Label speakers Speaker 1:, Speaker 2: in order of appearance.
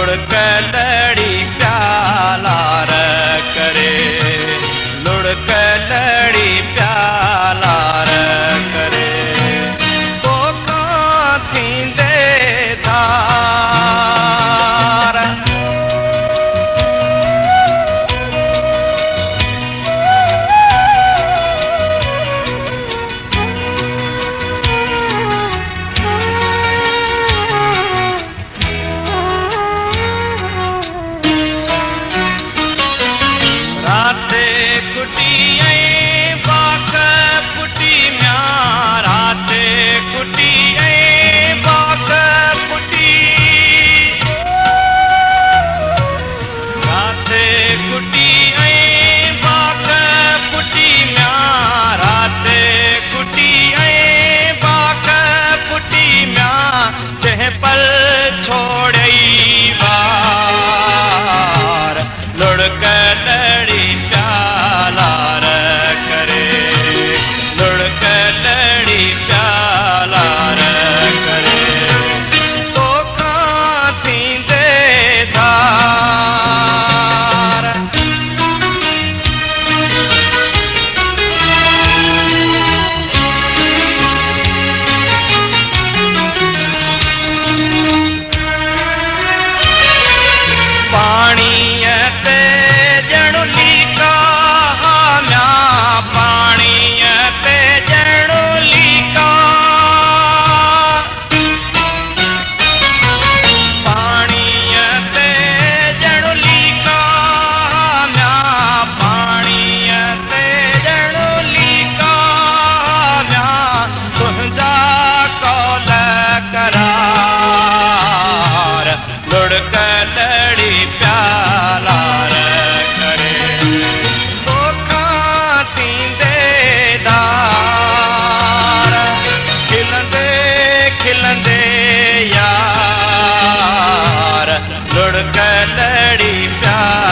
Speaker 1: लुढ़क लड़ी प्यालार करे, लुढ़क लड़ी प्यालार करे, तोखा थींदे धार। राते कुटी बाक पुटी म्या, राते कुटी बाक पुटी, राते कुटी बाक पुटी म्या, राते कुटी बाक पुटी म्या, चह पल छोड़ई बार, लुढ़क लड़ी प्यालार करे, लुढ़क लड़ी प्यालार करे, तोखा थींदे धार। पानी ते जणु लीका म्या, पानी ते जणु लीका, पानी ते जणु लीका म्या, पानी ते जणु लीका म्या, तुंहिंजा कौल करार, लुढ़क लड़ी प्यालार करे, तोखा थींदे धार। खिलंदे खिलंदे यार, लुढ़क लड़ी प्यार।